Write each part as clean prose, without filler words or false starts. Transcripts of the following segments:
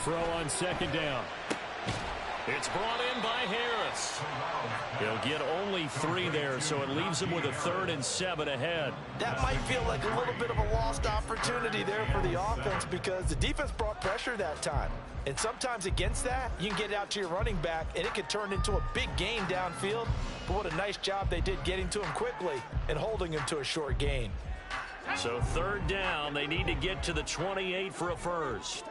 throw on second down. It's brought in by Harris. He'll get only 3 there, so it leaves him with a 3rd and 7 ahead. That might feel like a little bit of a lost opportunity there for the offense because the defense brought pressure that time. And sometimes against that, you can get out to your running back, and it could turn into a big gain downfield. But what a nice job they did getting to him quickly and holding him to a short gain. So 3rd down, they need to get to the 28 for a first.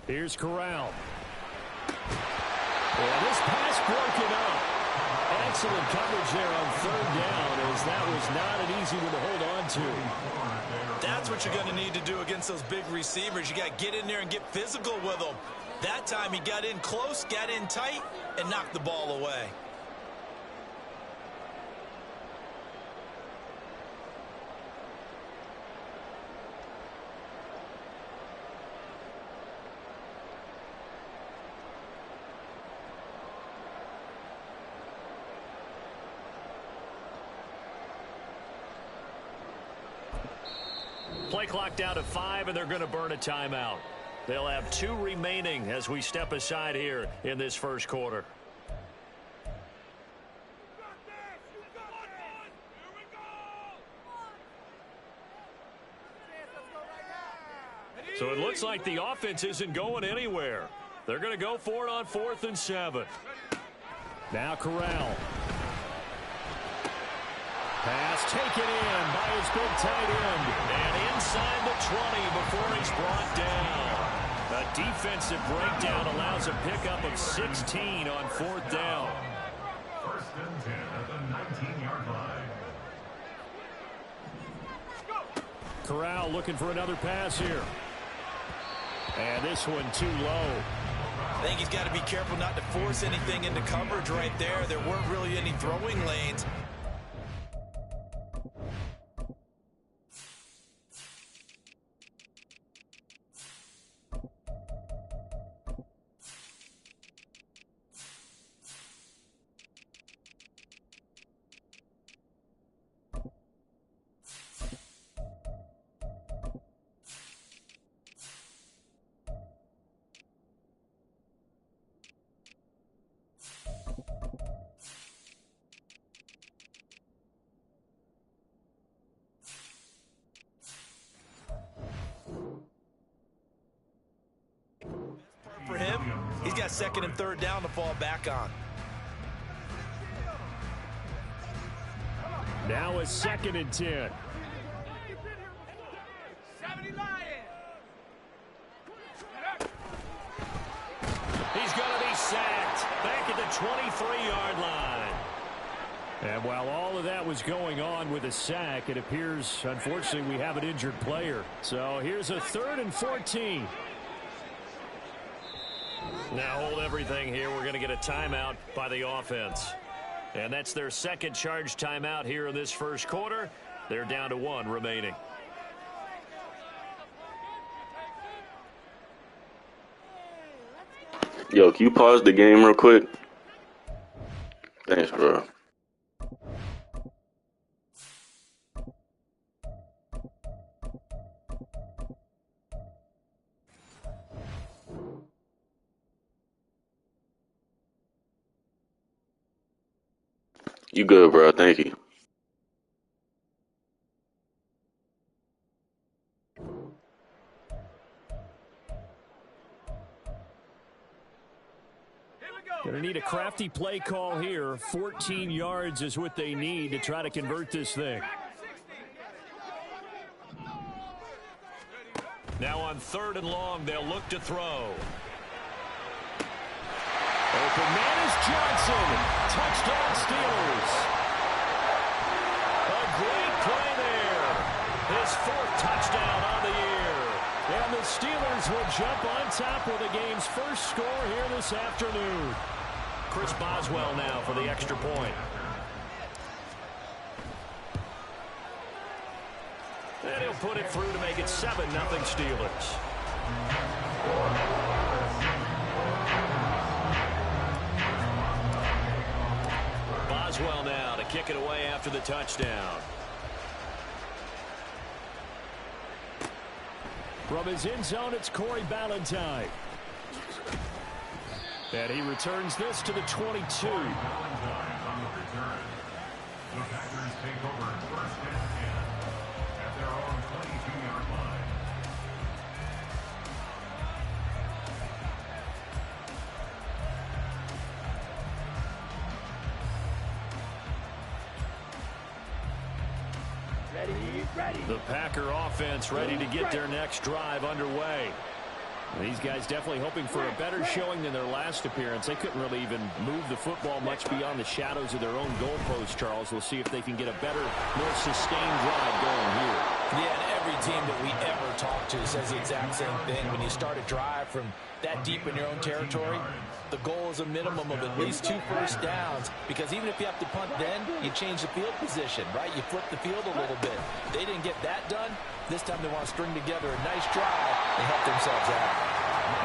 Here's Corral. And this pass broken up. Excellent coverage there on 3rd down, as that was not an easy one to hold on to. That's what you're going to need to do against those big receivers. You got to get in there and get physical with them. That time he got in close, got in tight, and knocked the ball away. Play clock down to 5, and they're going to burn a timeout. They'll have 2 remaining as we step aside here in this first quarter. So it looks like the offense isn't going anywhere. They're going to go for it on 4th and 7. Now Corral. Pass taken in by his big tight end. And inside the 20 before he's brought down. A defensive breakdown allows a pickup of 16 on 4th down. 1st and 10 at the 19-yard line. Corral looking for another pass here. And this one too low. I think he's got to be careful not to force anything into coverage right there. There weren't really any throwing lanes. For him, he's got 2nd and 3rd down to fall back on. Now a 2nd and 10. He's going to be sacked back at the 23-yard line. And while all of that was going on with a sack, it appears, unfortunately, we have an injured player. So here's a 3rd and 14. Now hold everything here. We're going to get a timeout by the offense. And that's their 2nd charge timeout here in this first quarter. They're down to 1 remaining. Yo, can you pause the game real quick? Thanks, bro. You good, bro. Thank you. Going to need a crafty play call here. 14 yards is what they need to try to convert this thing. Now on 3rd and long, they'll look to throw. Open man is Johnson. Touchdown Steelers. A great play there. His 4th touchdown on the year. And the Steelers will jump on top with the game's first score here this afternoon. Chris Boswell now for the extra point. And he'll put it through to make it 7-0 Steelers. Boswell now to kick it away after the touchdown. From his end zone, it's Corey Ballantyne. And he returns this to the 22. The Packers take over first and 10 at their own 22-yard line. The Packer offense ready to get their next drive underway. These guys definitely hoping for a better showing than their last appearance. They couldn't really even move the football much beyond the shadows of their own goalpost, Charles. We'll see if they can get a better, more sustained drive going here. Yeah, and every team that we ever talk to says the exact same thing. When you start a drive from that deep in your own territory, the goal is a minimum of at least 2 first downs, because even if you have to punt then, you change the field position, right? You flip the field a little bit. They didn't get that done. This time they want to string together a nice drive and help themselves out.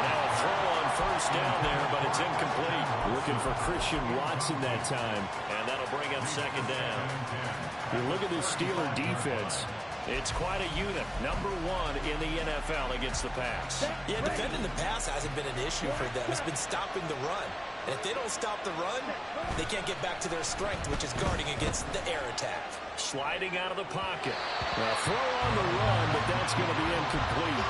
Now a throw on first down there, but it's incomplete. Looking for Christian Watson that time, and that'll bring up second down. You look at this Steeler defense. It's quite a unit. Number 1 in the NFL against the pass. Yeah, defending the pass hasn't been an issue for them. It's been stopping the run. And if they don't stop the run, they can't get back to their strength, which is guarding against the air attack. Sliding out of the pocket. A throw on the run, but that's going to be incomplete.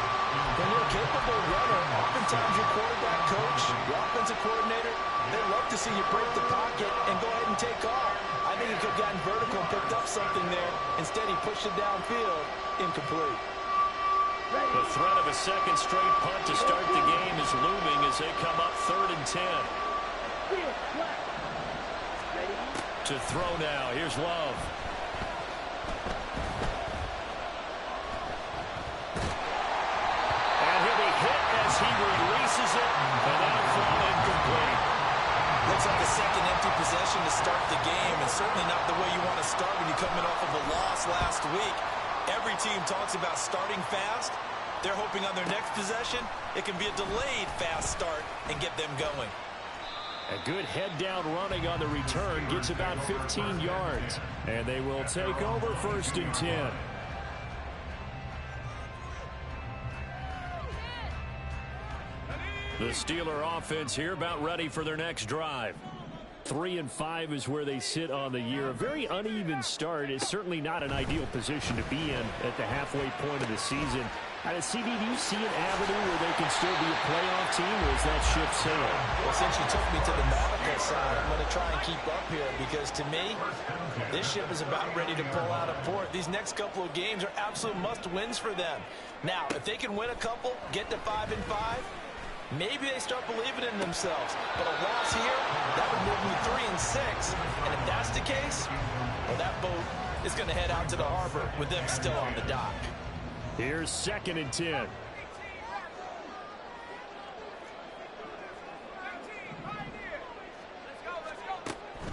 When you're a capable runner, oftentimes your quarterback coach, your offensive coordinator, they love to see you break the pocket and go ahead and take off. I think he could have gotten vertical and picked up something there. Instead, he pushed it downfield. Incomplete. The threat of a second straight punt to start the game is looming as they come up 3rd and 10. To throw now. Here's Love. And he'll be hit as he releases it. And that'll fall incomplete. Looks like a second empty possession to start the game, and certainly not the way you want to start when you're coming off of a loss last week. Every team talks about starting fast. They're hoping on their next possession, it can be a delayed fast start and get them going. A good head-down running on the return gets about 15 yards. And they will take over 1st and 10. The Steeler offense here about ready for their next drive. 3-5 is where they sit on the year. A very uneven start is certainly not an ideal position to be in at the halfway point of the season. CD, do you see an avenue where they can still be a playoff team, or is that ship sailed? Well, since you took me to the nautical side, I'm going to try and keep up here, because to me, this ship is about ready to pull out of port. These next couple of games are absolute must-wins for them. Now, if they can win a couple, get to 5-5, maybe they start believing in themselves. But a loss here, that would move them 3-6. And if that's the case, well, that boat is going to head out to the harbor with them still on the dock. Here's 2nd and 10.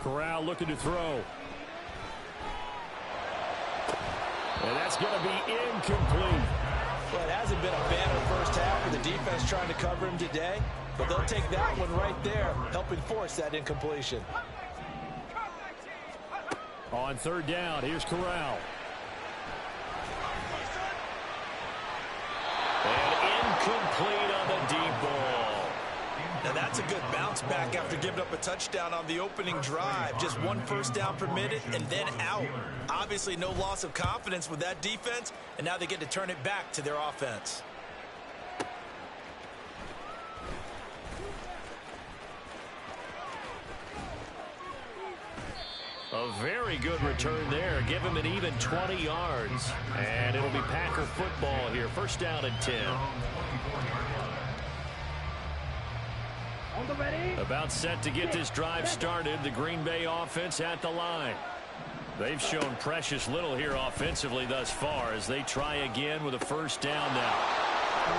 Corral looking to throw. And that's going to be incomplete. Well, it hasn't been a banner first half for the defense trying to cover him today, but they'll take that one right there, helping force that incompletion. On 3rd down, here's Corral. And incomplete on the deep ball. Now that's a good bounce back after giving up a touchdown on the opening drive. Just 1 first down permitted and then out. Obviously no loss of confidence with that defense, and now they get to turn it back to their offense. A very good return there. Give him an even 20 yards. And it'll be Packer football here. 1st down and 10. About set to get this drive started. The Green Bay offense at the line. They've shown precious little here offensively thus far as they try again with a 1st down now.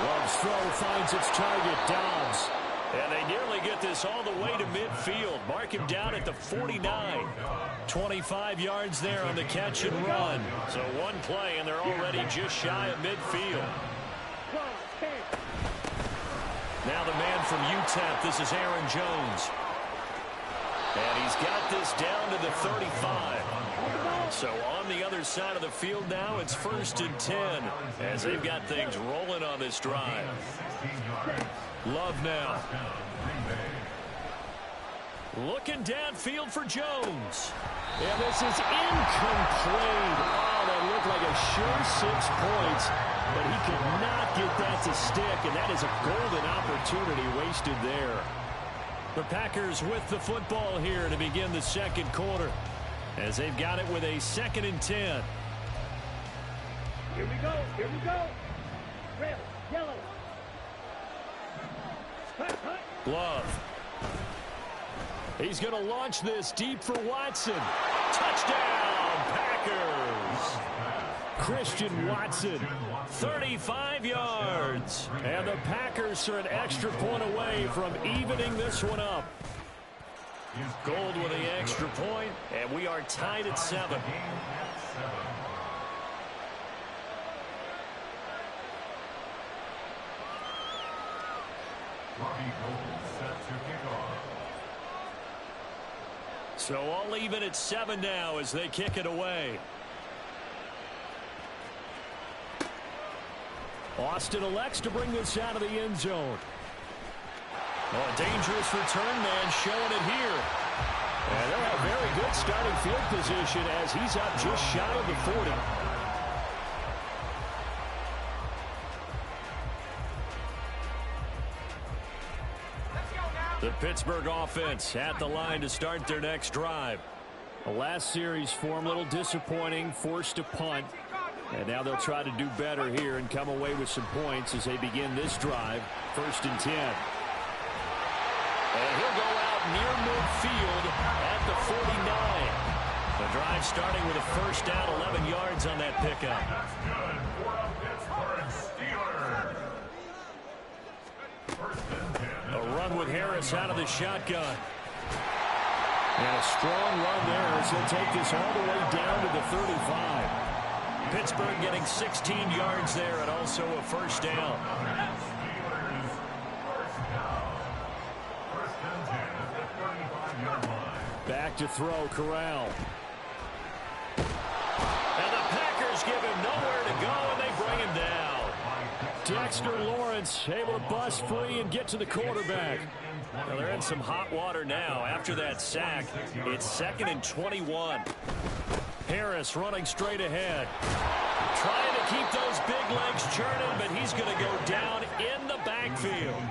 Love's throw finds its target, Dobbs. And they nearly get this all the way to midfield. Mark him down at the 49. 25 yards there on the catch and run. So one play, and they're already just shy of midfield. Now the man from UTEP, this is Aaron Jones. And he's got this down to the 35. So on the other side of the field now, it's 1st and 10 as they've got things rolling on this drive. Love now. Looking downfield for Jones. And this is incomplete. Oh, that looked like a sure 6 points, but he could not get that to stick, and that is a golden opportunity wasted there. The Packers with the football here to begin the second quarter as they've got it with a 2nd and 10. Here we go. Here we go. Red, yellow. Hut, hut. Love. He's going to launch this deep for Watson. Touchdown, Packers. Christian Watson, 35 yards. And the Packers are an extra point away from evening this one up. Gold with the extra point, and we are tied at 7. So all even at 7 now as they kick it away. Austin elects to bring this out of the end zone. Oh, a dangerous return man showing it here. And they'll have very good starting field position as he's up just shy of the 40. The Pittsburgh offense at the line to start their next drive. The last series for them, a little disappointing, forced to punt. And now they'll try to do better here and come away with some points as they begin this drive. 1st and 10. And he'll go out near midfield at the 49. The drive starting with a 1st down, 11 yards on that pickup. That's good for a Pittsburgh Steelers. 1st and 10. A run with Harris out of the shotgun. And a strong run there as he'll take this all the way down to the 35. Pittsburgh getting 16 yards there and also a 1st down. Steelers 1st down. 1st and 10 at the 35-yard line. Back to throw, Corral. And the Packers give him nowhere to go, and they bring him down. Dexter Lawrence able to bust free and get to the quarterback. Well, they're in some hot water now. After that sack, it's 2nd and 21. Harris running straight ahead. Trying to keep those big legs churning, but he's going to go down in the backfield.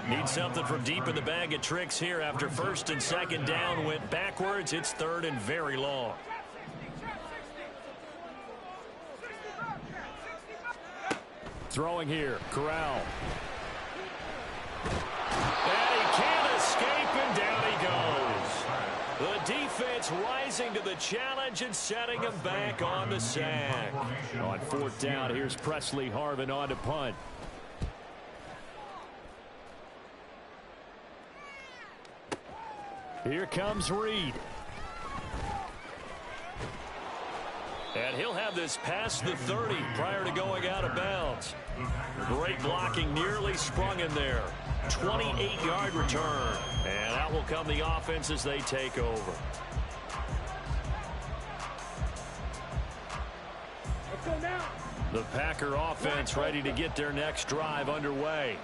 Need something from deep in the bag of tricks here after 1st and 2nd down went backwards. It's 3rd and very long. Throwing here, Corral. And he can't escape, and down he goes. The defense rising to the challenge and setting him back on the sack. On 4th down, here's Presley Harvin on to punt. Here comes Reed. And he'll have this past the 30 prior to going out of bounds. Great blocking, nearly sprung in there. 28-yard return. And out will come the offense as they take over. Let's go now. The Packer offense ready to get their next drive underway.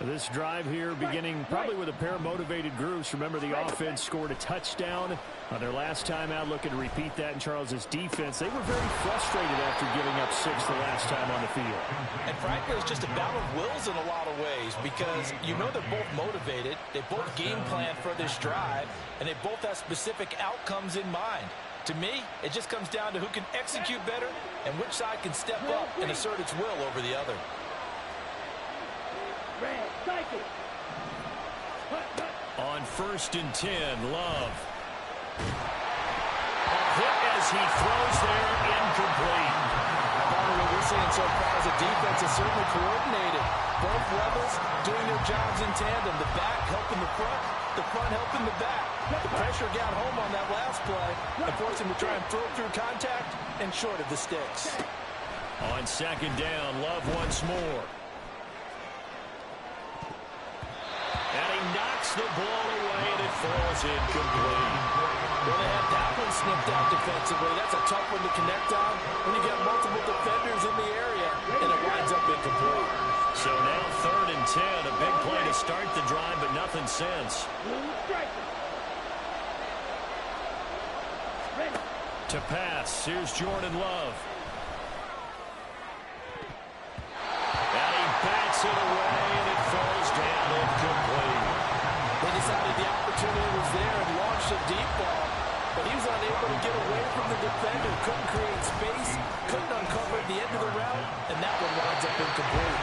This drive here beginning probably with a pair of motivated groups. Remember, the offense scored a touchdown on their last time out. Looking to repeat that in Charles's defense. They were very frustrated after giving up 6 the last time on the field. And frankly, it's just a battle of wills in a lot of ways because you know they're both motivated. They both game plan for this drive, and they both have specific outcomes in mind. To me, it just comes down to who can execute better and which side can step up and assert its will over the other. Red, cycle. On 1st and 10, Love. A hit as he throws there, incomplete. What we're seeing so far is the defense is certainly coordinated. Both levels doing their jobs in tandem. The back helping the front helping the back. The pressure got home on that last play and forced him to try and throw through contact and short of the sticks. On 2nd down, Love once more. And he knocks the ball away, and it falls incomplete. Well, they had that one snipped out defensively. That's a tough one to connect on when you got multiple defenders in the area, and it winds up incomplete. So now 3rd and 10, a big play to start the drive, but nothing since. To pass, here's Jordan Love. And he bats it away, and it falls down incomplete. They decided the opportunity was there and launched a deep ball, but he was unable to get away from the defender, couldn't create space, couldn't uncover at the end of the route, and that one winds up incomplete.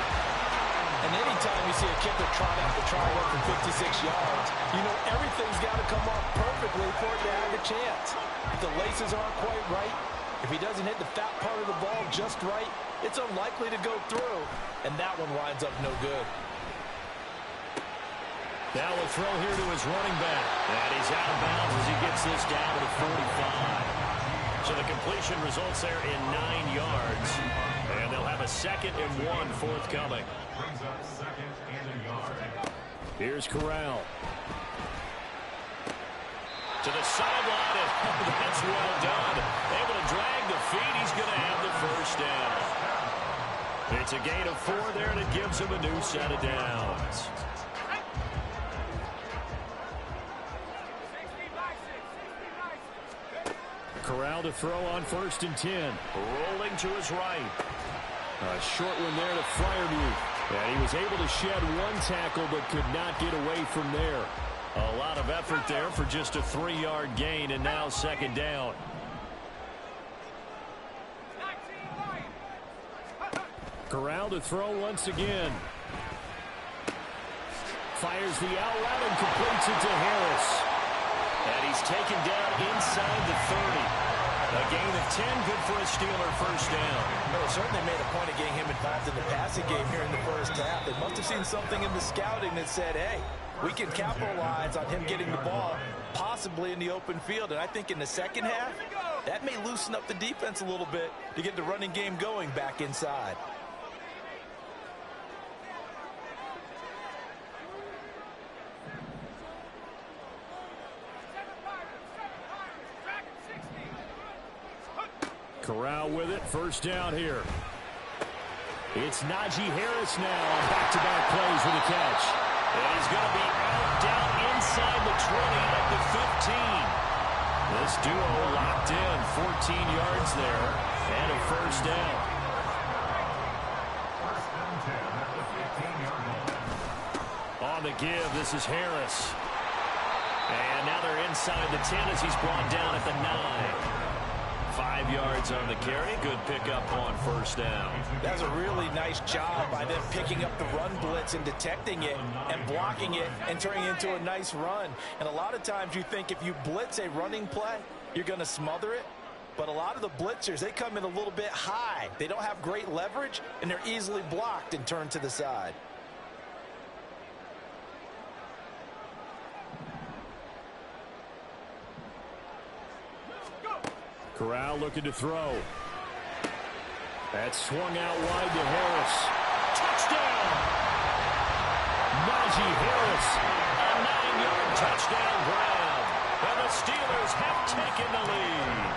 And anytime you see a kicker trot out the try run from 56 yards, you know everything's got to come off perfectly for it to have a chance. If the laces aren't quite right, if he doesn't hit the fat part of the ball just right, it's unlikely to go through, and that one winds up no good. Now a throw here to his running back. And he's out of bounds as he gets this down to the 45. So the completion results there in 9 yards. And they'll have a 2nd and 1 forthcoming. Brings up 2nd and a yard. Here's Corral. To the sideline, and that's well done. Able to drag the feet. He's going to have the first down. It's a gain of 4 there, and it gives him a new set of downs. Corral to throw on 1st and 10. Rolling to his right. A short one there to Freiermuth. And he was able to shed 1 tackle but could not get away from there. A lot of effort there for just a 3-yard gain, and now 2nd down. Corral to throw once again. Fires the out route and completes it to Harris. And he's taken down inside the 30. A gain of 10, good for a Steeler first down. Well, it certainly made a point of getting him involved in the passing game here in the first half. They must have seen something in the scouting that said, hey, we can capitalize on him getting the ball, possibly in the open field. And I think in the second half, that may loosen up the defense a little bit to get the running game going back inside. Corral with it, first down here. It's Najee Harris now on back-to-back plays with a catch. And he's going to be out down inside the 20 at the 15. This duo locked in, 14 yards there, and a first down. First and 10 at the 15-yard line. On the give, this is Harris. And now they're inside the 10 as he's brought down at the 9. 5 yards on the carry. Good pickup on first down. That's a really nice job by them picking up the run blitz and detecting it and blocking it and turning it into a nice run. And a lot of times you think if you blitz a running play, you're going to smother it. But a lot of the blitzers, they come in a little bit high. They don't have great leverage, and they're easily blocked and turned to the side. Corral looking to throw. That's swung out wide to Harris. Touchdown! Najee Harris, a 9-yard touchdown grab. And the Steelers have taken the lead.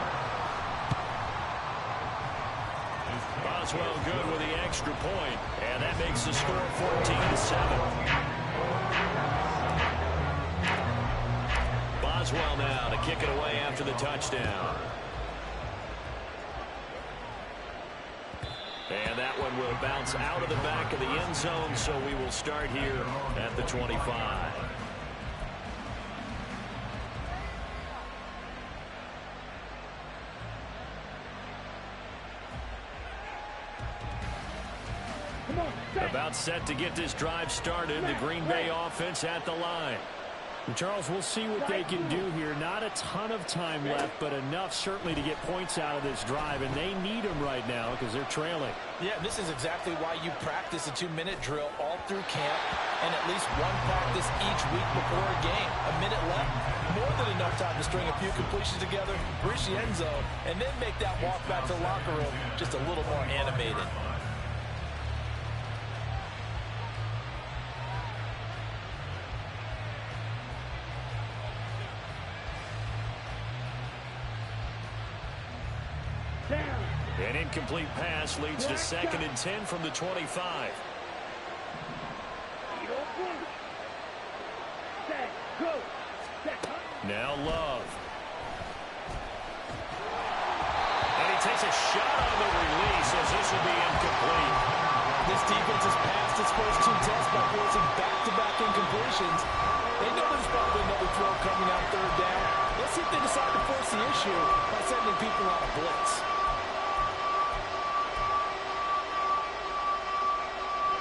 Boswell good with the extra point, and that makes the score 14-7. Boswell now to kick it away after the touchdown. And that one will bounce out of the back of the end zone, so we will start here at the 25. About set to get this drive started, the Green Bay offense at the line. Charles, we'll see what they can do here. Not a ton of time left, but enough certainly to get points out of this drive, and they need them right now because they're trailing. Yeah, this is exactly why you practice a 2-minute drill all through camp and at least one practice each week before a game. A minute left, more than enough time to string a few completions together, reach the end zone, and then make that walk back to the locker room just a little more animated. An incomplete pass leads to 2nd and 10 from the 25. Now Love. And he takes a shot on the release as this will be incomplete. This defense has passed its first 2 tests by forcing back-to-back incompletions. They know there's probably another throw coming out 3rd down. Let's see if they decide to force the issue by sending people on a blitz.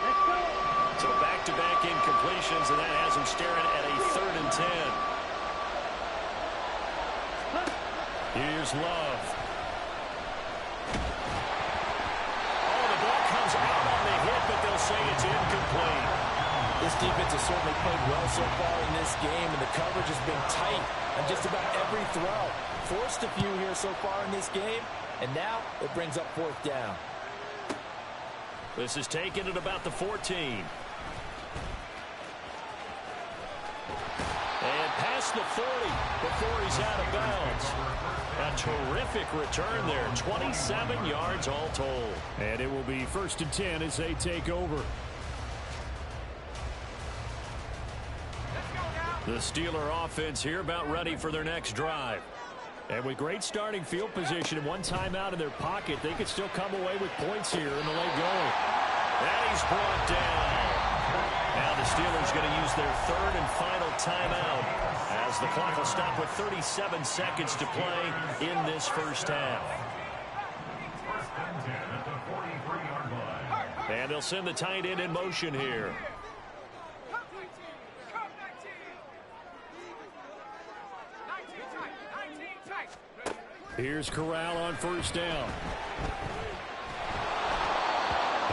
Let's go. So back-to-back incompletions, and that has him staring at a 3rd and 10. Here's Love. Oh, the ball comes out on the hit, but they'll say it's incomplete. This defense has certainly played well so far in this game, and the coverage has been tight on just about every throw. Forced a few here so far in this game, and now it brings up 4th down. This is taken at about the 14. And past the 40 before he's out of bounds. A terrific return there. 27 yards all told. And it will be 1st and 10 as they take over. The Steeler offense here about ready for their next drive. And with great starting field position and 1 timeout in their pocket, they could still come away with points here in the late going. And he's brought down. Now the Steelers going to use their 3rd and final timeout as the clock will stop with 37 seconds to play in this first half. 1st and 10 at the 43-yard line. And they'll send the tight end in motion here. Here's Corral on 1st down.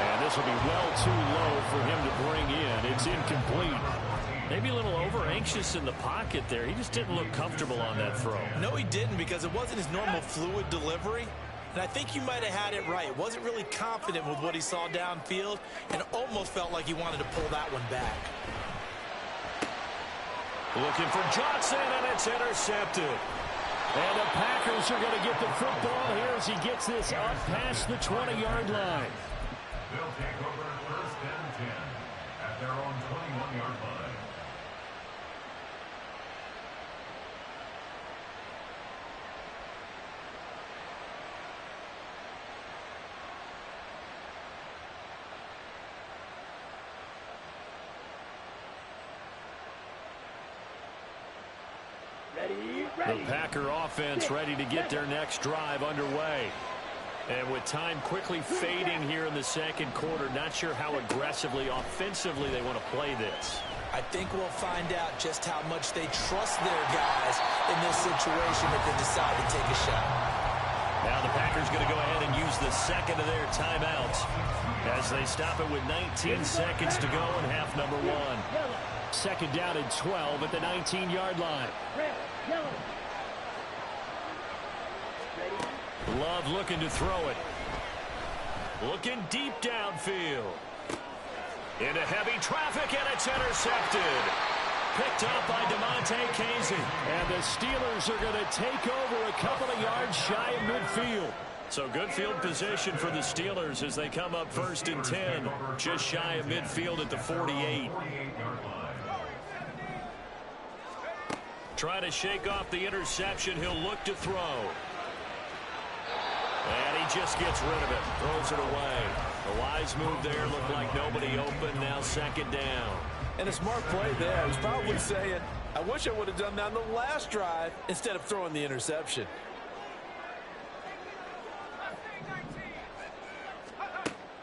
And this will be well too low for him to bring in. It's incomplete. Maybe a little over-anxious in the pocket there. He just didn't look comfortable on that throw. No, he didn't, because it wasn't his normal fluid delivery. And I think you might have had it right. Wasn't really confident with what he saw downfield and almost felt like he wanted to pull that one back. Looking for Johnson, and it's intercepted. And the Packers are going to get the football here as he gets this up past the 20-yard line. They'll take over 1st and 10 at their own 21-yard line. The Packer offense ready to get their next drive underway. And with time quickly fading here in the 2nd quarter, not sure how aggressively, offensively they want to play this. I think we'll find out just how much they trust their guys in this situation if they decide to take a shot. Now the Packers going to go ahead and use the 2nd of their timeouts as they stop it with 19 seconds to go in half number 1. 2nd down and 12 at the 19-yard line. Love looking to throw it. Looking deep downfield. Into heavy traffic, and it's intercepted. Picked up by DeMonte Casey. And the Steelers are going to take over a couple of yards shy of midfield. So good field position for the Steelers as they come up 1st and 10. Just shy of midfield at the 48. Trying to shake off the interception. He'll look to throw. And he just gets rid of it. Throws it away. A wise move there. Looked like nobody open. Now 2nd down. And a smart play there. He's probably saying, I wish I would have done that on the last drive instead of throwing the interception.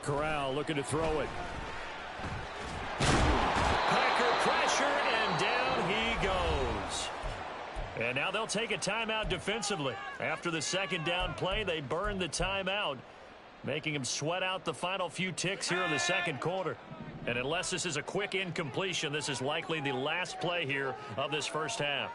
Corral looking to throw it. Packer pressure, and down he goes. And now they'll take a timeout defensively. After the 2nd down play, they burn the timeout, making him sweat out the final few ticks here in the 2nd quarter. And unless this is a quick incompletion, this is likely the last play here of this first half.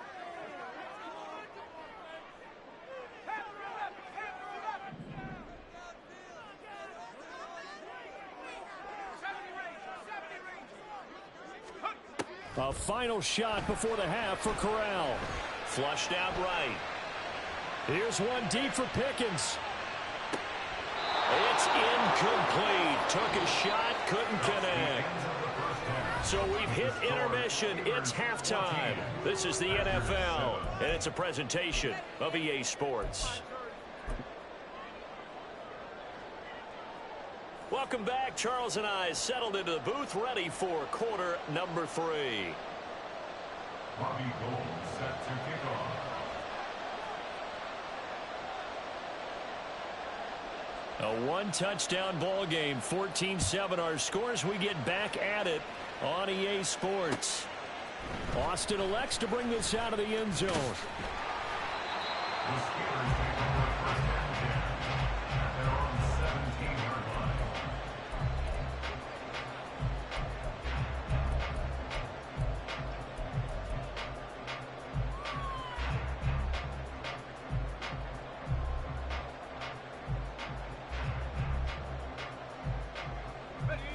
A final shot before the half for Corral. Flushed out right. Here's one deep for Pickens. It's incomplete. Took a shot, couldn't connect. So we've hit intermission. It's halftime. This is the NFL, and it's a presentation of EA Sports. Welcome back. Charles and I settled into the booth, ready for quarter number 3. Bobby Gold set to kick off. A one-touchdown ball game, 14-7 our scores. We get back at it on EA Sports. Austin elects to bring this out of the end zone. The Steelers take over first and 10 at their own 17-yard line.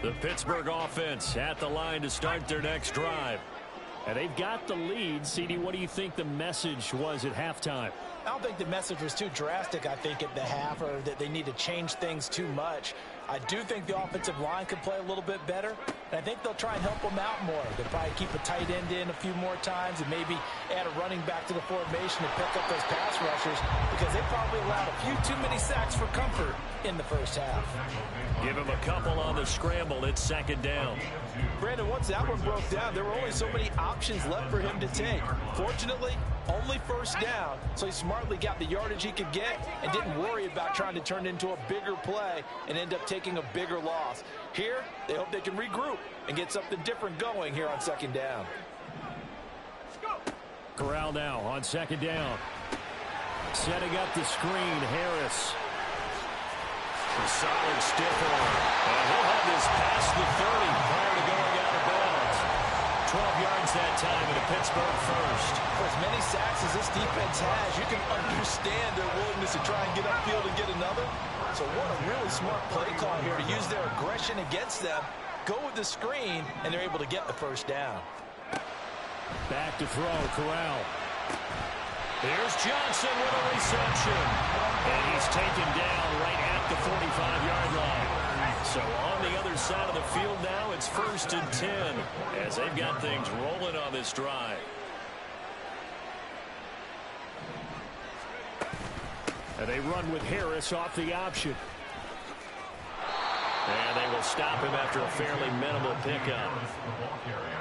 The Pittsburgh offense at the line to start their next drive. And they've got the lead. CD, what do you think the message was at halftime? I don't think the message was too drastic, I think, at the half, or that they need to change things too much. I do think the offensive line could play a little bit better, and I think they'll try and help them out more. They'll probably keep a tight end in a few more times and maybe add a running back to the formation to pick up those pass rushers, because they probably allowed a few too many sacks for comfort in the first half. Give him a couple on the scramble. It's second down. Brandon, once that one broke down, there were only so many options left for him to take. Fortunately, only first down, so he smartly got the yardage he could get and didn't worry about trying to turn it into a bigger play and end up taking a bigger loss. Here, they hope they can regroup and get something different going here on second down. Corral now on second down. Setting up the screen, Harris. A solid stiff arm. And he'll have this past the 30 prior to going out of bounds. 12 yards that time and a Pittsburgh first. For as many sacks as this defense has, you can understand their willingness to try and get upfield and get another. So what a really smart play call here to use their aggression against them. Go with the screen, and they're able to get the first down. Back to throw, Corral. Here's Johnson with a reception. And he's taken down right at the 45-yard line. So on the other side of the field now, it's 1st and 10 as they've got things rolling on this drive. And they run with Harris off the option. And they will stop him after a fairly minimal pickup.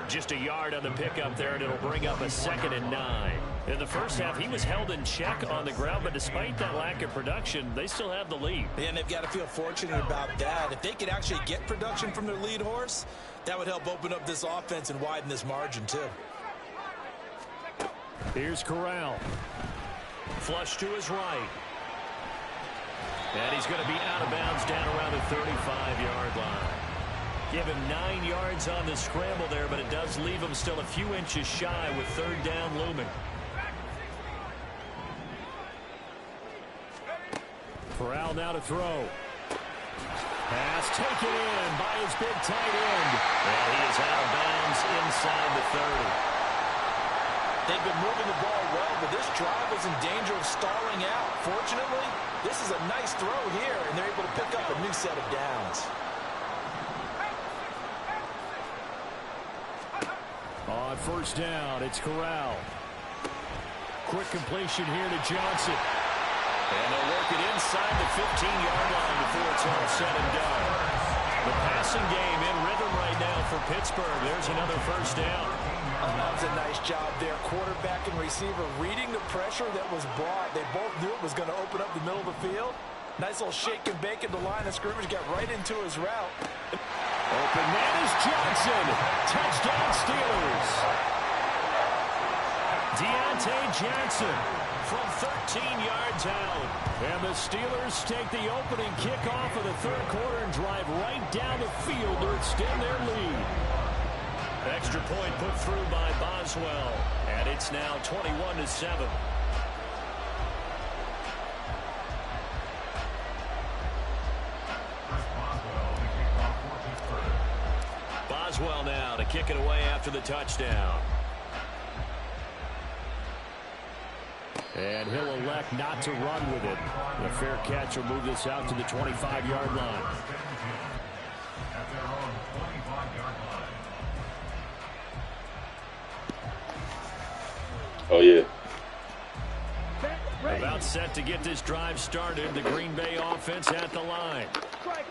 Just a yard on the pickup there, and it'll bring up a 2nd and 9. In the first half, he was held in check on the ground, but despite that lack of production, they still have the lead. And they've got to feel fortunate about that. If they could actually get production from their lead horse, that would help open up this offense and widen this margin, too. Here's Corral. Flush to his right. And he's going to be out of bounds down around the 35-yard line. Give him 9 yards on the scramble there, but it does leave him still a few inches shy with 3rd down looming. Corral now to throw. Pass taken in by his big tight end. And he is out of bounds inside the 30. They've been moving the ball well, but this drive is in danger of stalling out. Fortunately, this is a nice throw here, and they're able to pick up a new set of downs. On 1st down, it's Corral. Quick completion here to Johnson. And they'll work it inside the 15-yard line before it's all said and done. The passing game in rhythm right now for Pittsburgh. There's another 1st down. Oh, that was a nice job there. Quarterback and receiver reading the pressure that was brought. They both knew it was going to open up the middle of the field. Nice little shake and bake at the line of scrimmage. Got right into his route. Open man is Johnson. Touchdown Steelers. Deontay Johnson from 13 yards out. And the Steelers take the opening kickoff of the 3rd quarter and drive right down the field to extend their lead. Extra point put through by Boswell. And it's now 21-7. Boswell now to kick it away after the touchdown. And he'll elect not to run with it. A fair catch will move this out to the 25-yard line. At their own 25-yard line. Oh, yeah. About set to get this drive started. The Green Bay offense at the line.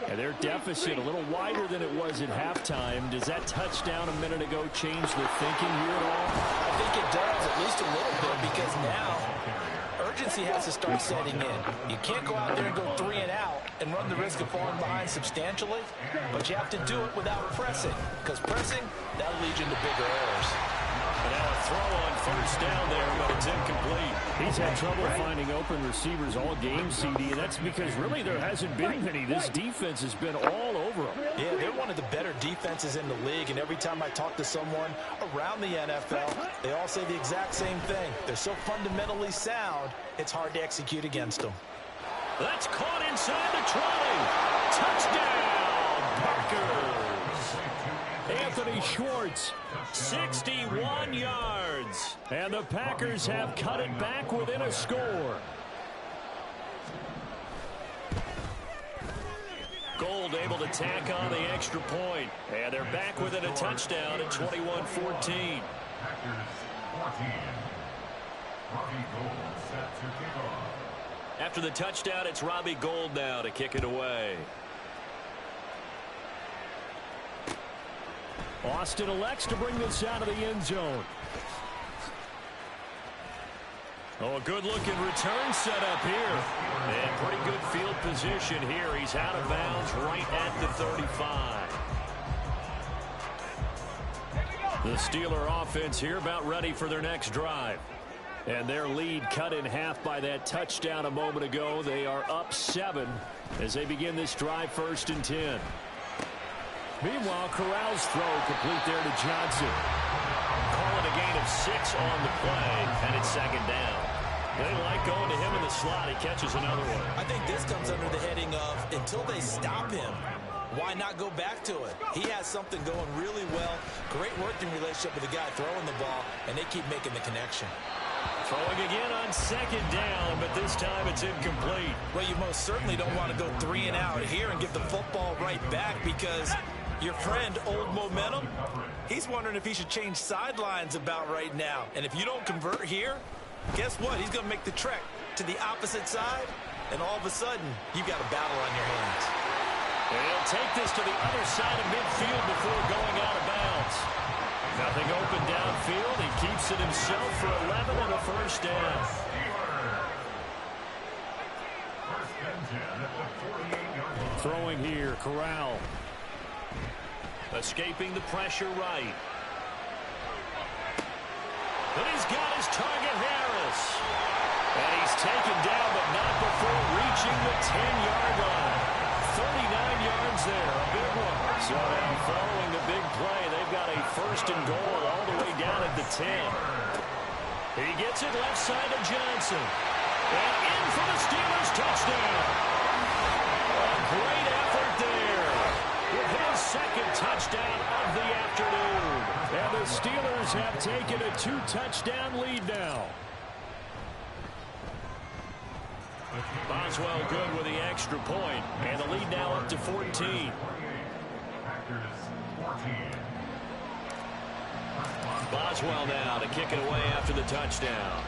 And their deficit a little wider than it was at halftime. Does that touchdown a minute ago change the thinking here at all? I think it does, at least a little bit, because now urgency has to start setting in. You can't go out there and go 3 and out and run the risk of falling behind substantially, but you have to do it without pressing, because pressing, that'll lead you into bigger errors. And now a throw on first down there, but it's incomplete. He's had trouble finding open receivers all game, CD, and that's because really there hasn't been many. This defense has been all over them. Yeah, they're one of the better defenses in the league, and every time I talk to someone around the NFL, they all say the exact same thing. They're so fundamentally sound, it's hard to execute against them. That's caught inside the 20. Touchdown, Packers. Anthony Schwartz, 61 yards. And the Packers have cut it back within a score. Gold able to tack on the extra point. And they're back within a touchdown at 21-14. Packers 14. Robbie Gould set to kick off. After the touchdown, it's Robbie Gould now to kick it away. Austin elects to bring this out of the end zone. Oh, a good-looking return set up here. And pretty good field position here. He's out of bounds right at the 35. The Steeler offense here about ready for their next drive. And their lead cut in half by that touchdown a moment ago. They are up 7 as they begin this drive 1st and 10. Meanwhile, Corral's throw complete there to Johnson. Calling a gain of 6 on the play, and it's 2nd down. They like going to him in the slot. He catches another one. I think this comes under the heading of until they stop him, why not go back to it? He has something going really well. Great working relationship with the guy throwing the ball, and they keep making the connection. Throwing again on 2nd down, but this time it's incomplete. Well, you most certainly don't want to go 3 and out here and give the football right back, because your friend, Old Momentum, he's wondering if he should change sidelines about right now. And if you don't convert here, guess what? He's going to make the trek to the opposite side, and all of a sudden, you've got a battle on your hands. And he'll take this to the other side of midfield before going out of bounds. Nothing open downfield. He keeps it himself for 11 and a 1st down. Throwing here, Corral. Escaping the pressure right. And he's got his target, Harris. And he's taken down, but not before reaching the 10-yard line. 39 yards there, a big one. So now following the big play, they've got a 1st and goal all the way down at the 10. He gets it left side to Johnson. And in for the Steelers touchdown. A great effort there. With his 2nd touchdown of the afternoon. And the Steelers have taken a 2-touchdown lead now. Boswell good with the extra point, and the lead now up to 14. Boswell now to kick it away after the touchdown.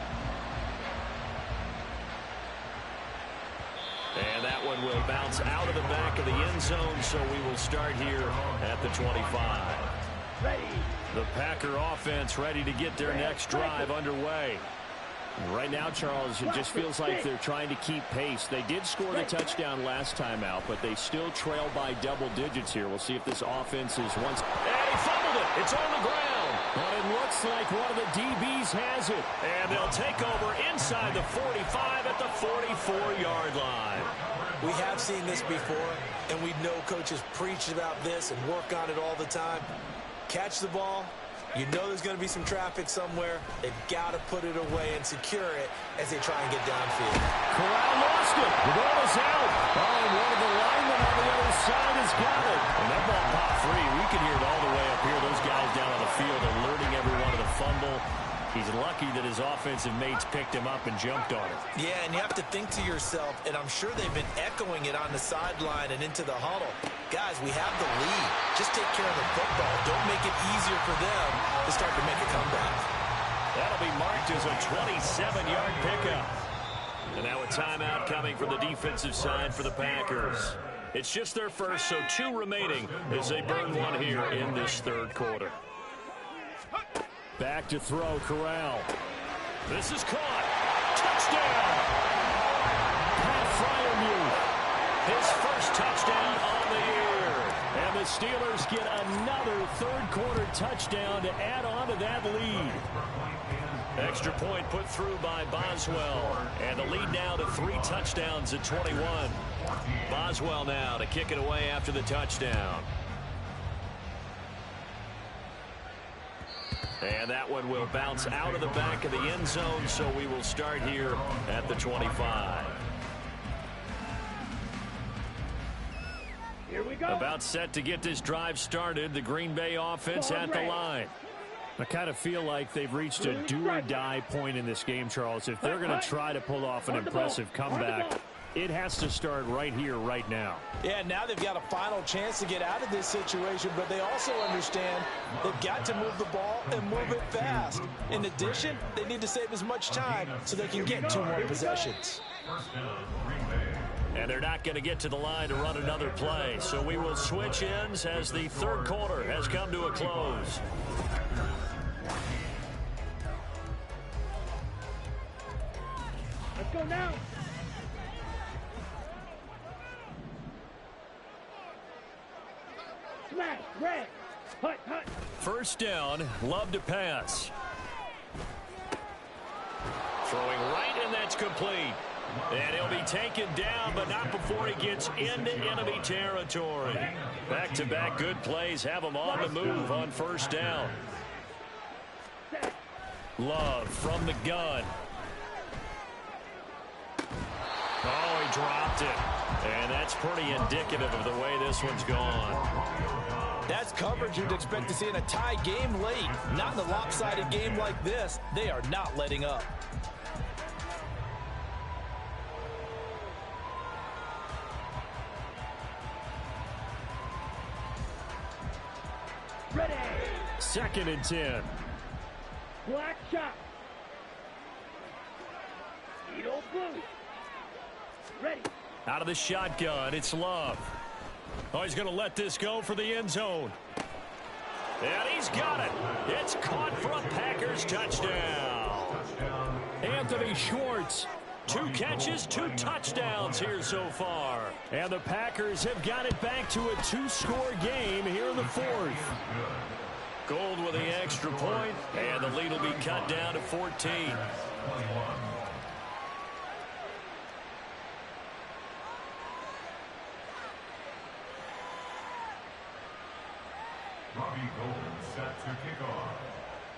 And that one will bounce out of the back of the end zone, so we will start here at the 25. The Packer offense ready to get their next drive underway. Right now, Charles, it just feels like they're trying to keep pace. They did score the touchdown last time out, but they still trail by double digits here. We'll see if this offense is once... And he fumbled it. It's on the ground. But it looks like one of the DBs has it. And they'll take over inside the 45 at the 44-yard line. We have seen this before, and we know coaches preach about this and work on it all the time. Catch the ball. You know there's going to be some traffic somewhere. They've got to put it away and secure it as they try and get downfield. Corral lost it. The ball is out. Oh, and one of the linemen on the other side has got it. And that ball popped free. We can hear it all the way up here. Those guys down on the field alerting everyone to the fumble. He's lucky lucky that his offensive mates picked him up and jumped on him. Yeah, and you have to think to yourself, and I'm sure they've been echoing it on the sideline and into the huddle. Guys, we have the lead. Just take care of the football. Don't make it easier for them to start to make a comeback. That'll be marked as a 27-yard pickup. And now a timeout coming from the defensive side for the Packers. It's just their first, so 2 remaining as they burn one here in this third quarter. Back to throw, Corral. This is caught. Touchdown! Pat Fryermuth, his first touchdown on the year. And the Steelers get another third-quarter touchdown to add on to that lead. Extra point put through by Boswell. And the lead now to 3 touchdowns at 21. Boswell now to kick it away after the touchdown. And that one will bounce out of the back of the end zone, so we will start here at the 25. Here we go. About set to get this drive started. The Green Bay offense at the line. I kind of feel like they've reached a do-or-die point in this game, Charles. If they're going to try to pull off an impressive comeback, it has to start right here, right now. Yeah, now they've got a final chance to get out of this situation, but they also understand they've got to move the ball and move it fast. In addition, they need to save as much time so they can get 2 more possessions. And they're not going to get to the line to run another play, so we will switch ends as the third quarter has come to a close. Let's go now. Smash, red. Hut, hut. First down, Love to pass. Throwing right, and that's complete. And he'll be taken down, but not before he gets into enemy territory. Back-to-back good plays have him on the move on first down. Love from the gun. Oh, he dropped it. And that's pretty indicative of the way this one's gone. That's coverage you'd expect to see in a tie game late. Not in a lopsided game like this. They are not letting up. Ready. 2nd and 10. Black shot. Edo blue. Ready. Out of the shotgun, it's Love. Oh, he's going to let this go for the end zone. And he's got it. It's caught for a Packers touchdown. Anthony Schwartz. 2 catches, 2 touchdowns here so far. And the Packers have got it back to a 2-score game here in the 4th. Gold with the extra point, and the lead will be cut down to 14.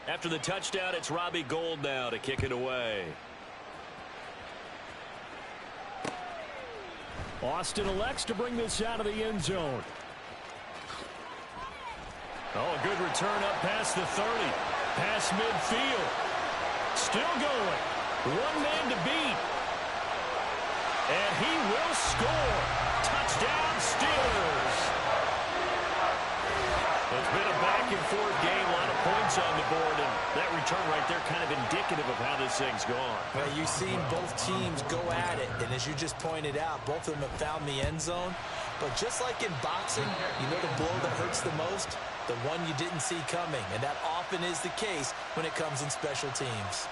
After the touchdown, it's Robbie Gould now to kick it away. Austin elects to bring this out of the end zone. Oh, a good return up past the 30. Past midfield. Still going. 1 man to beat. And he will score. Touchdown, Steelers. It's been a back-and-forth game, a lot of points on the board, and that return right there kind of indicative of how this thing's gone. Well, you've seen both teams go at it, and as you just pointed out, both of them have found the end zone. But just like in boxing, you know the blow that hurts the most? The one you didn't see coming, and that often is the case when it comes in special teams.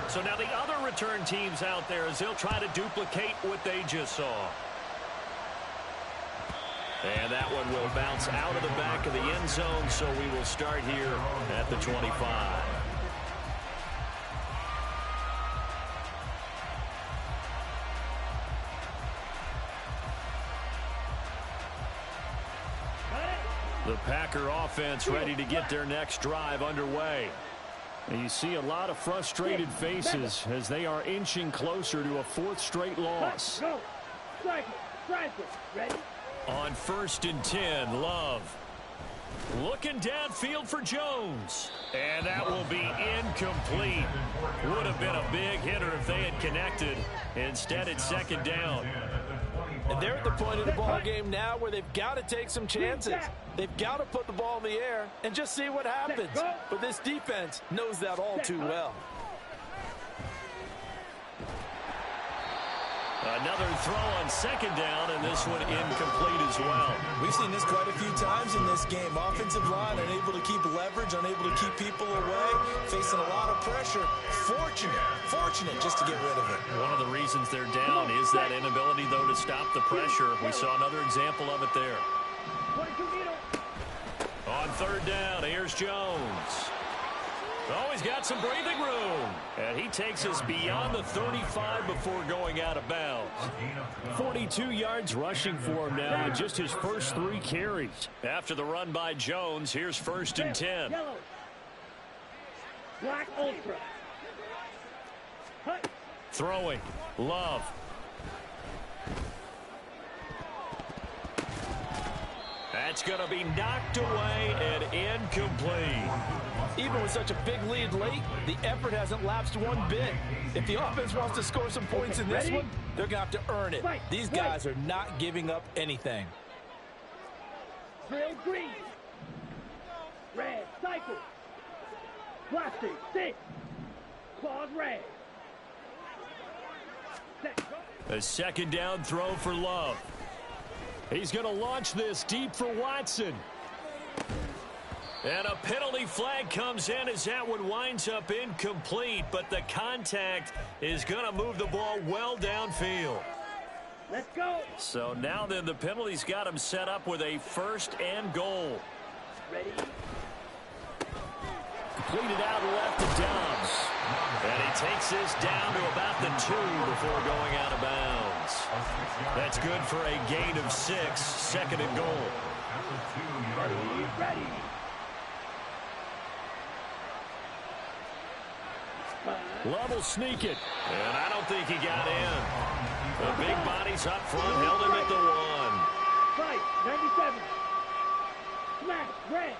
So now the other return teams out there as they'll try to duplicate what they just saw. And that one will bounce out of the back of the end zone, so we will start here at the 25. The Packer offense ready to get their next drive underway. And you see a lot of frustrated faces as they are inching closer to a fourth straight loss. Go. Strike it. Ready? On 1st and 10, Love. Looking downfield for Jones. And that will be incomplete. Would have been a big hitter if they had connected. Instead, it's 2nd down. And they're at the point of the ball game now where they've got to take some chances. They've got to put the ball in the air and just see what happens. But this defense knows that all too well. Another throw on 2nd down, and this one incomplete as well. We've seen this quite a few times in this game. Offensive line unable to keep leverage, unable to keep people away, facing a lot of pressure. Fortunate just to get rid of it. One of the reasons they're down is that inability, though, to stop the pressure. We saw another example of it there. On 3rd down, here's Jones. Oh, he's got some breathing room. And he takes us beyond the 35 before going out of bounds. 42 yards rushing for him now in just his first 3 carries. After the run by Jones, here's 1st and 10. Yellow. Black Ultra. Hut. Throwing. Love. That's going to be knocked away and incomplete. Even with such a big lead late, the effort hasn't lapsed one bit. If the offense wants to score some points in this one, they're going to have to earn it. These guys are not giving up anything. Drill green. Red. Cycle. Plastic. 6. Claws red. Set. A 2nd down throw for Love. He's going to launch this deep for Watson. And a penalty flag comes in as that one winds up incomplete, but the contact is going to move the ball well downfield. Let's go. So now then the penalty's got him set up with a 1st and goal. Ready? Completed out left to Dobbs. And he takes this down to about the 2 before going out of bounds. That's good for a gain of 6, 2nd and goal. Ready. Love will sneak it. And I don't think he got in. The big bodies up front held him at the 1. 97. Smash. Red.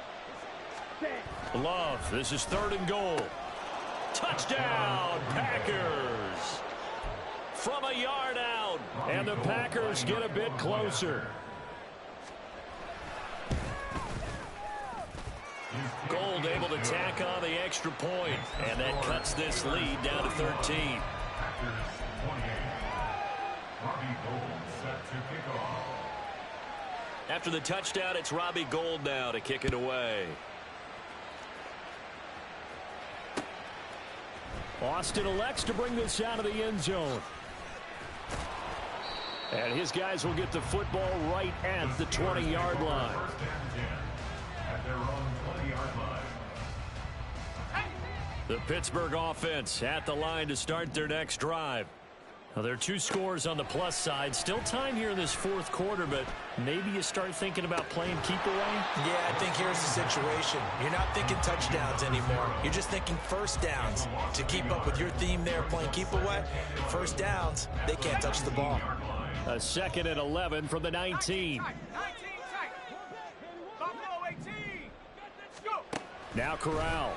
Set. Love, this is 3rd and goal. Touchdown, Packers. From a yard out. And the Packers get a bit closer. Gold able to tack on the extra point, and that cuts this lead down to 13. After the touchdown, it's Robbie Gould now to kick it away. Austin elects to bring this out of the end zone. And his guys will get the football right at the 20-yard line. The Pittsburgh offense at the line to start their next drive. Now, there are 2 scores on the plus side. Still time here in this 4th quarter, but maybe you start thinking about playing keep away? Yeah, I think here's the situation. You're not thinking touchdowns anymore. You're just thinking 1st downs. To keep up with your theme there, playing keep away, 1st downs, they can't touch the ball. A 2nd and 11 from the 19. Now Corral.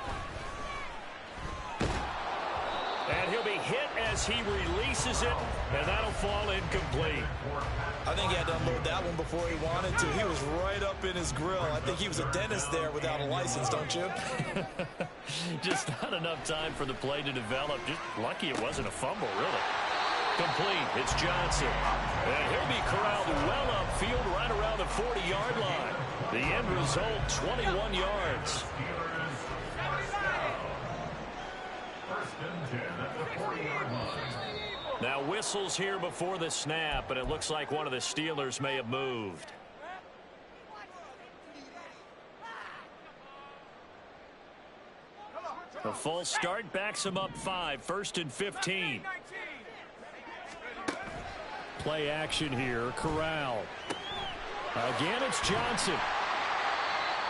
And he'll be hit as he releases it, and that'll fall incomplete. I think he had to unload that one before he wanted to. He was right up in his grill. I think he was a dentist there without a license, don't you? Just not enough time for the play to develop. Just lucky it wasn't a fumble, really. Complete. It's Johnson. And he'll be corralled well upfield right around the 40-yard line. The end result, 21 yards. Now whistles here before the snap, and it looks like one of the Steelers may have moved. A false start backs him up 5, 1st and 15. Play action here, Corral. Again, it's Johnson.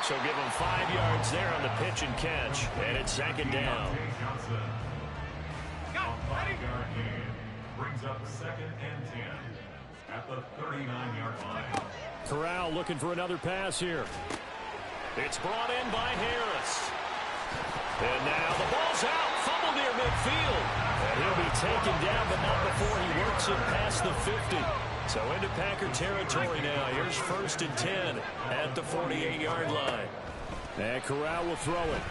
So give him 5 yards there on the pitch and catch. And it's second down. A 5-yard gain brings up 2nd and 10 at the 39-yard line. Corral looking for another pass here. It's brought in by Harris. And now the ball's out. Fumble near midfield. And he'll be taken down, but not before he works it past the 50. So into Packer territory now. Here's 1st and 10 at the 48-yard line. And Corral will throw it.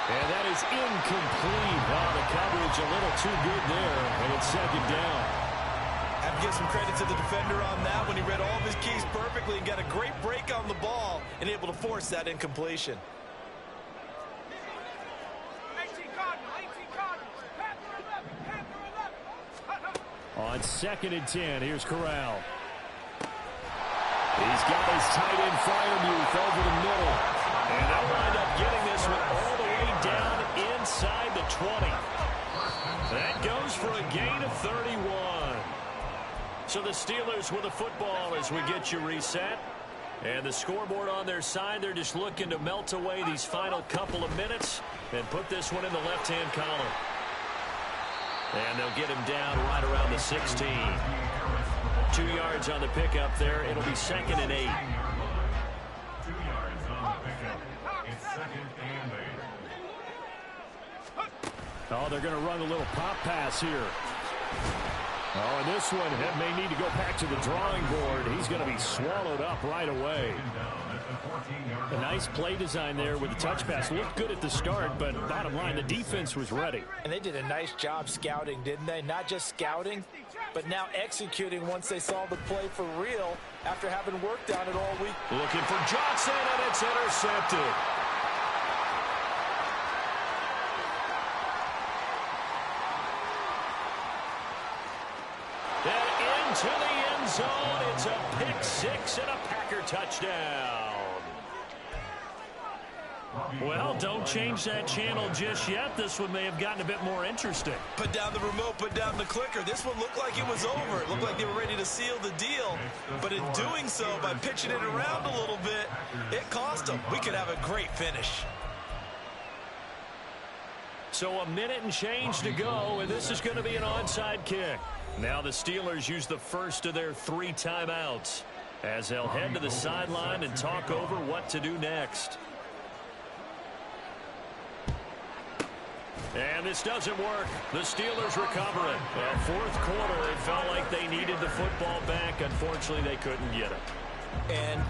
And that is incomplete. Oh, the coverage a little too good there. And it's second down. I have to give some credit to the defender on that when he read all of his keys perfectly and got a great break on the ball and able to force that incompletion. On 2nd and 10, here's Corral. He's got his tight end Fryermuth over the middle. And they'll wind up getting this one all the way down inside the 20. That goes for a gain of 31. So the Steelers with the football as we get you reset. And the scoreboard on their side, they're just looking to melt away these final couple of minutes and put this one in the left-hand column. And they'll get him down right around the 16. 2 yards on the pickup there. It'll be 2nd and 8. 2 yards on the pickup. It's 2nd and 8. Oh, they're going to run a little pop pass here. Oh, and this one may need to go back to the drawing board. He's going to be swallowed up right away. A nice play design there with the touch pass. Looked good at the start, but bottom line, the defense was ready. And they did a nice job scouting, didn't they? Not just scouting, but now executing once they saw the play for real after having worked on it all week. Looking for Johnson, and it's intercepted. And into the end zone. It's a pick six and a Packer touchdown. Well, don't change that channel just yet. This one may have gotten a bit more interesting. Put down the remote, put down the clicker. This one looked like it was over. It looked like they were ready to seal the deal. But in doing so, by pitching it around a little bit, it cost them. We could have a great finish. So a minute and change to go, and this is going to be an onside kick. Now the Steelers use the first of their 3 timeouts as they'll head to the sideline and talk over what to do next. And this doesn't work. The Steelers recover it. Well, fourth quarter, it felt like they needed the football back. Unfortunately, they couldn't get it. And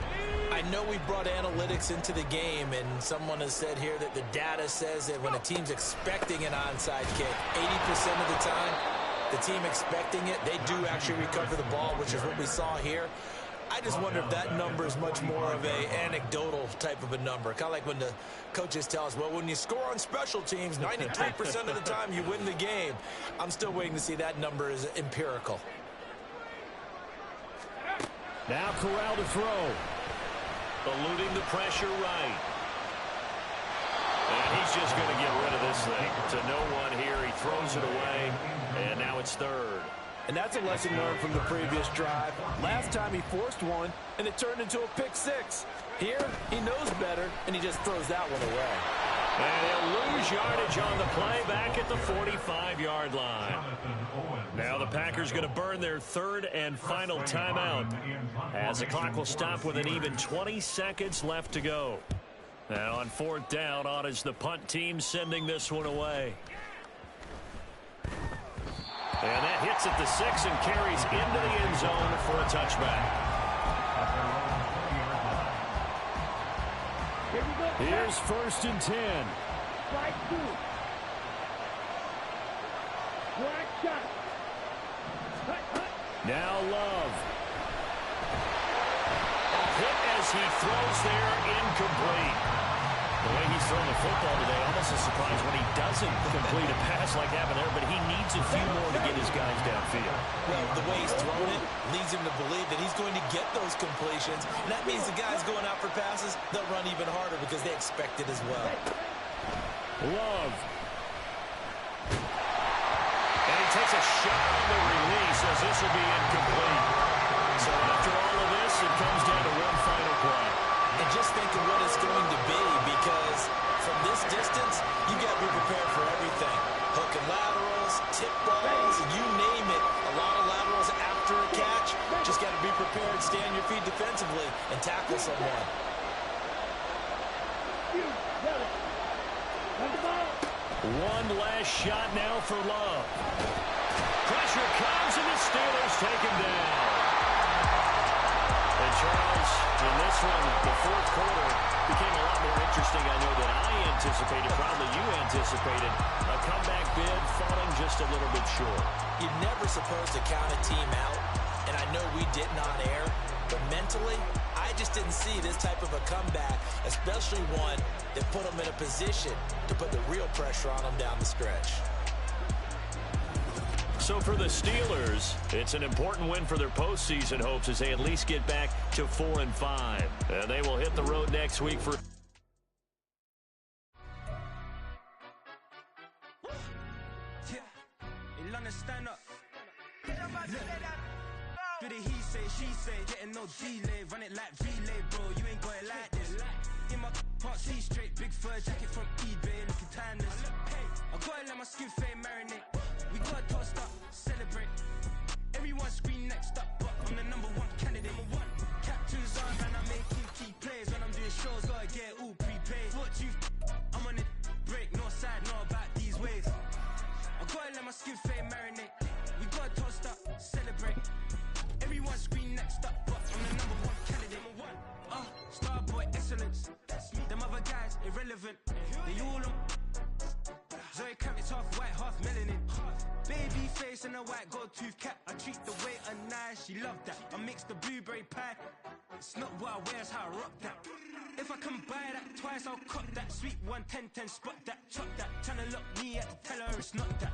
I know we brought analytics into the game, and someone has said here that the data says that when a team's expecting an onside kick, 80% of the time, the team expecting it, they do actually recover the ball, which is what we saw here. I just wonder if that number is much more of a anecdotal type of a number. Kind of like when the coaches tell us, well, when you score on special teams, 93% of the time you win the game. I'm still waiting to see that number is empirical. Now Corral to throw. Eluding the pressure right. And he's just going to get rid of this thing. To no one here. He throws it away. And now it's third. And that's a lesson learned from the previous drive. Last time he forced one, and it turned into a pick six. Here, he knows better, and he just throws that one away. And he'll lose yardage on the play back at the 45-yard line. Now the Packers going to burn their third and final timeout as the clock will stop with an even 20 seconds left to go. Now on fourth down, on is the punt team sending this one away. And that hits at the 6 and carries into the end zone for a touchback. Here we go. Here's 1st and 10. Strike 2. Black shot. Hut, hut. Now Love. A hit as he throws there, incomplete. The way he's throwing the football today, almost a surprise when he doesn't complete a pass like that there, but he needs a few more to get his guys downfield. Well, the way he's thrown it leads him to believe that he's going to get those completions. And that means the guys going out for passes, they'll run even harder because they expect it as well. Love. And he takes a shot on the release as this will be incomplete. So after all of this, it comes down to one final play. And just think of what it's going to be, because from this distance, you got to be prepared for everything. Hook and laterals, tip balls, you name it. A lot of laterals after a catch. Just got to be prepared, stay on your feet defensively, and tackle someone. One last shot now for Love. Pressure comes, and the Steelers take him down. And Charles, in this one, the fourth quarter became a lot more interesting, I know, than I anticipated, probably you anticipated. A comeback bid falling just a little bit short. You're never supposed to count a team out, and I know we didn't on air, but mentally, I just didn't see this type of a comeback, especially one that put them in a position to put the real pressure on them down the stretch. So for the Steelers, it's an important win for their postseason hopes as they at least get back to 4-5. And they will hit the road next week for... Stand up. Do the he say, she say, getting no delay, run it like relay, bro. You ain't got it like this. In my can't see straight, big fur jacket from eBay, looking timeless. I gotta let my skin fade marinate. We gotta toast up, celebrate. Everyone scream next up, but I'm the #1 candidate. Captain's on, and I'm making key plays. When I'm doing shows, gotta get all prepaid. What you I'm on it, break, no side, no about these ways. I gotta let my skin fade marinate. We gotta toast up, celebrate. Everyone scream next up, but I'm the #1 candidate. Starboy excellence. Them other guys irrelevant. They all on. Zoe Kravitz half white, half melanin. Baby face and a white gold tooth cap. I treat the waiter nice, she love that. I mix the blueberry pie. It's not what I wear, it's how I rock that. If I can buy that twice, I'll cut that. Sweet 110, spot that, chop that. Tryna lock me at the teller, it's not that.